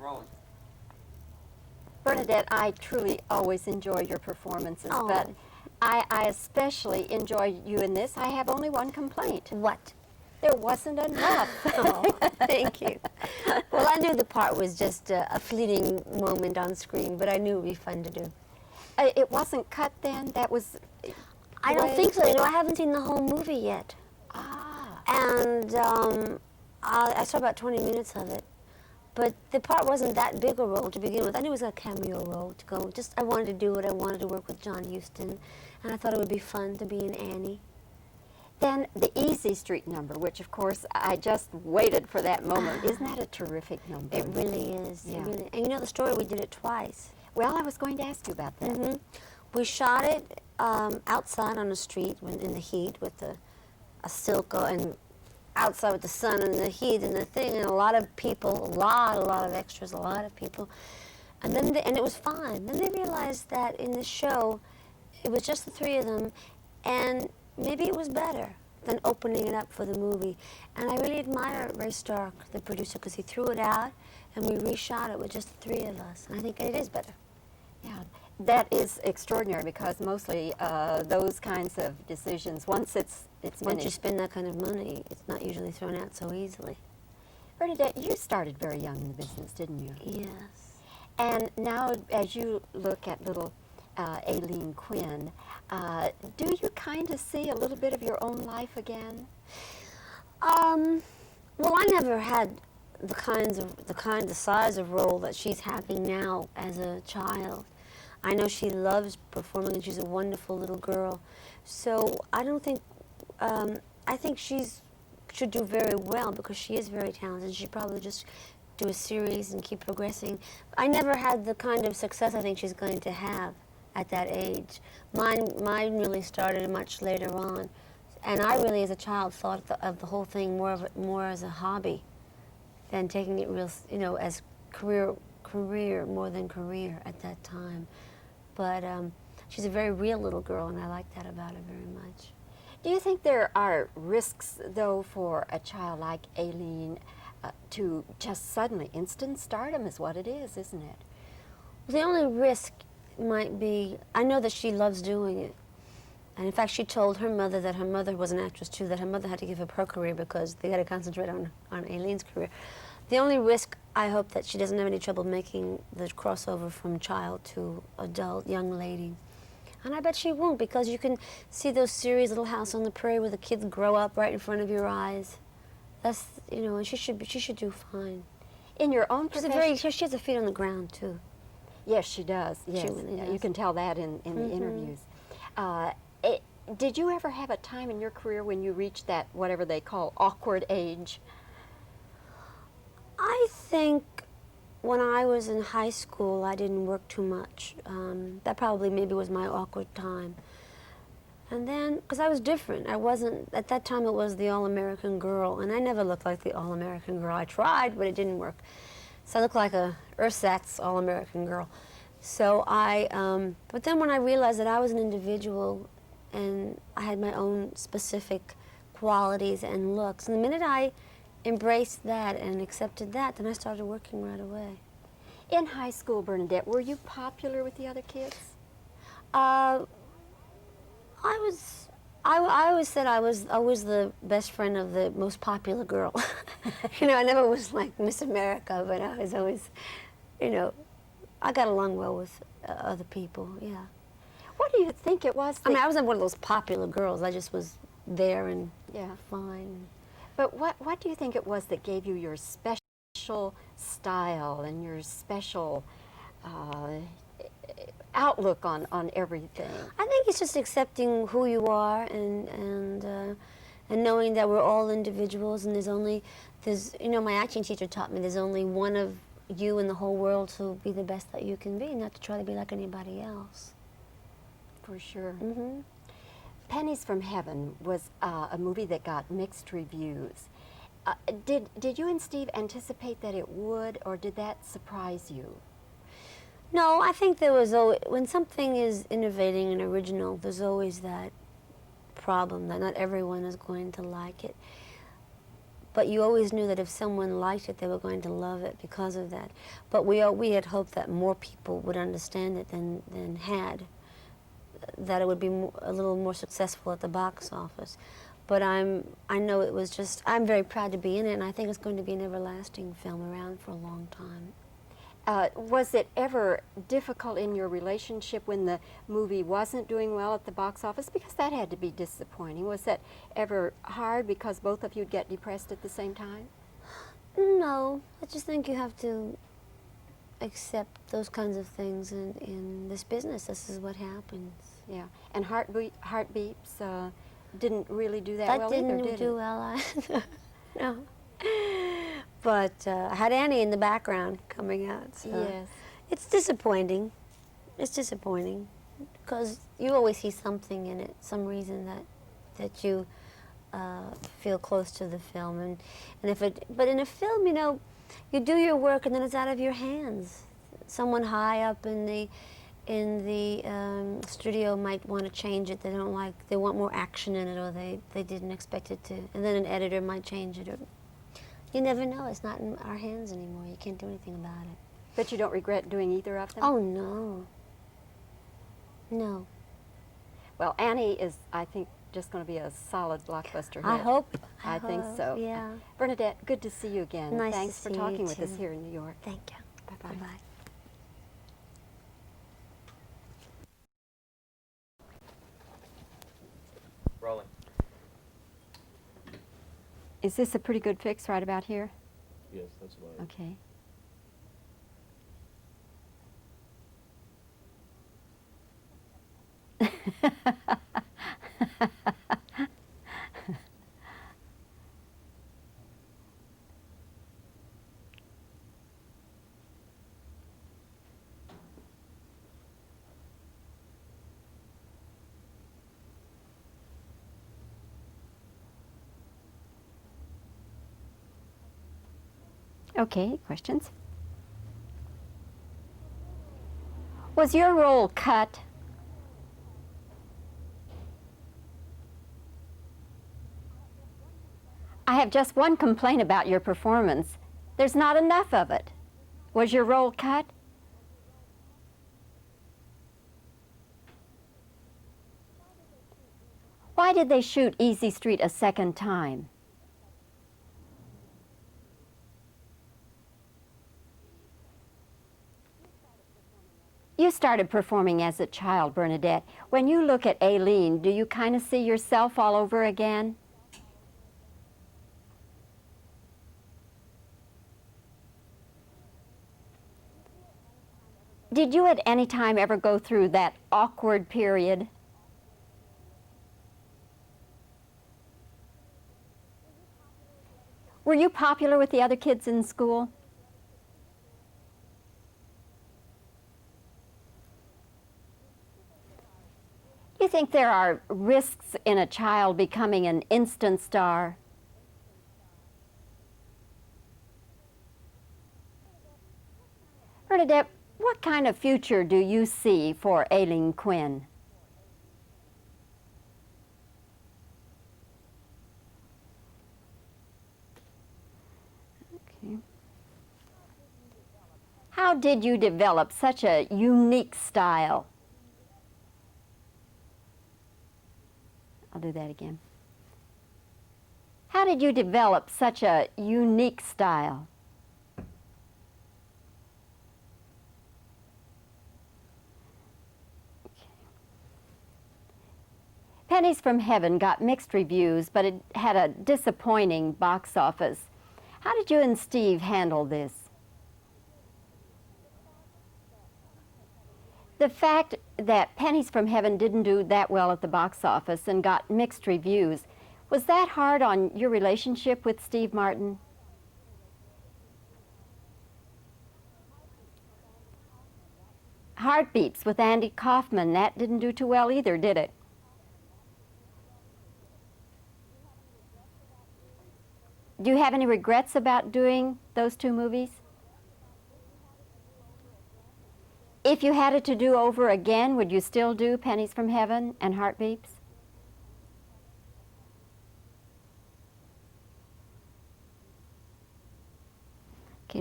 Rolling. Bernadette, I truly always enjoy your performances, Oh. but I especially enjoy you in this. I have only one complaint. What? There wasn't enough. Oh, thank you. Well, I knew the part was just a fleeting moment on screen, but I knew it would be fun to do. It wasn't cut then? That was... I don't think so. You know, I haven't seen the whole movie yet. Ah. And I saw about 20 minutes of it. But the part wasn't that big a role to begin with. I knew it was a cameo role to go. Just I wanted to do it. I wanted to work with John Huston. And I thought it would be fun to be an Annie. Then the Easy Street number, which of course I just waited for that moment. Isn't that a terrific number? It really is. Yeah. It really, and you know the story, we did it twice. Well, I was going to ask you about that. Mm-hmm. We shot it outside on the street in the heat with a silk and outside with the sun and the heat and the thing, and a lot of people, a lot of extras, a lot of people. And then and it was fine. Then they realized that in the show, it was just the three of them, and maybe it was better than opening it up for the movie. And I really admire Ray Stark, the producer, because he threw it out, and we reshot it with just the three of us. And I think it is better. Yeah, that is extraordinary because mostly those kinds of decisions, once it's Once finished. you spend that kind of money, it's not usually thrown out so easily. Bernadette, you started very young in the business, didn't you? Yes. And now, as you look at little Aileen Quinn, do you kind of see a little bit of your own life again? Well, I never had the size of role that she's having now as a child. I know she loves performing, and she's a wonderful little girl. So I don't think, I think should do very well because she is very talented. She probably just do a series and keep progressing. I never had the kind of success I think she's going to have at that age. Mine really started much later on, and I really, as a child, thought of the whole thing more as a hobby than taking it real, you know, as career more than career at that time. But she's a very real little girl, and I like that about her very much. Do you think there are risks, though, for a child like Aileen to just suddenly, instant stardom is what it is, isn't it? The only risk might be, I know that she loves doing it. And in fact, she told her mother that her mother was an actress too, that her mother had to give up her career because they had to concentrate on Aileen's career. The only risk, I hope that she doesn't have any trouble making the crossover from child to adult young lady. And I bet she won't, because you can see those series, Little House on the Prairie, where the kids grow up right in front of your eyes. That's, you know, and she should do fine. In your own She's profession? she has her feet on the ground too. Yes, she does. Yes, really you does. can tell that in the interviews. Did you ever have a time in your career when you reached that, whatever they call, awkward age? I think when I was in high school, I didn't work too much. That probably maybe was my awkward time. And then, because I was different, I wasn't, at that time it was the All-American Girl, and I never looked like the All-American Girl. I tried, but it didn't work. So I looked like a ersatz All-American Girl. So but then when I realized that I was an individual and I had my own specific qualities and looks, and the minute I embraced that and accepted that, then I started working right away. In high school, Bernadette, were you popular with the other kids? I always said I was always the best friend of the most popular girl. You know, I never was like Miss America, but I was always, you know, I got along well with other people, yeah. What do you think it was? I mean, I wasn't one of those popular girls. I just was there and yeah, fine. But what do you think it was that gave you your special style and your special outlook on everything? I think it's just accepting who you are and knowing that we're all individuals, and there's you know, my acting teacher taught me there's only one of you in the whole world to be the best that you can be, not to try to be like anybody else. For sure. Mm-hmm. Pennies from Heaven was a movie that got mixed reviews. Did you and Steve anticipate that it would, or did that surprise you? No, I think there was always, when something is innovating and original, there's always that problem that not everyone is going to like it. but you always knew that if someone liked it, they were going to love it because of that. But we had hoped that more people would understand it than had, that it would be a little more successful at the box office. But I know it was just, I'm very proud to be in it, and I think it's going to be an everlasting film around for a long time. Was it ever difficult in your relationship when the movie wasn't doing well at the box office? Because that had to be disappointing. Was that ever hard because both of you'd get depressed at the same time? No, I just think you have to accept those kinds of things in this business. This is what happens. Yeah, and Heartbeeps didn't really do that well either, did it? That didn't do well either. No. But I had Annie in the background coming out. So yes. It's disappointing. It's disappointing because you always see something in it, some reason that you feel close to the film. And but in a film, you know, you do your work and then it's out of your hands. Someone high up in the studio might want to change it. They want more action in it, or they didn't expect it to. And then an editor might change it. Or, you never know. It's not in our hands anymore. You can't do anything about it. But you don't regret doing either of them? Oh, no. No. Well, Annie is, I think, just going to be a solid blockbuster hit. I hope. I think so. Yeah. Bernadette, good to see you again. Nice Thanks to for see you talking with too. us here in New York. Thank you. Bye-bye. Bye-bye. Rolling. Is this a pretty good fix right about here? Yes, that's what Okay. Okay, questions? Was your role cut? I have just one complaint about your performance. There's not enough of it. Was your role cut? Why did they shoot Easy Street a second time? You started performing as a child, Bernadette. When you look at Aileen, do you kind of see yourself all over again? Did you at any time ever go through that awkward period? Were you popular with the other kids in school? Do you think there are risks in a child becoming an instant star? Bernadette, what kind of future do you see for Aileen Quinn? Okay. How did you develop such a unique style? I'll do that again. How did you develop such a unique style? Okay. Pennies from Heaven got mixed reviews, but it had a disappointing box office. How did you and Steve handle this? The fact that Pennies from Heaven didn't do that well at the box office and got mixed reviews, was that hard on your relationship with Steve Martin? Heartbeeps with Andy Kaufman, that didn't do too well either, did it? Do you have any regrets about doing those two movies? If you had it to do over again, would you still do Pennies from Heaven and Heartbeeps?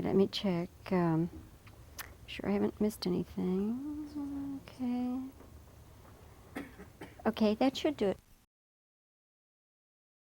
see, let me check. Sure I haven't missed anything. Okay. Okay, that should do it.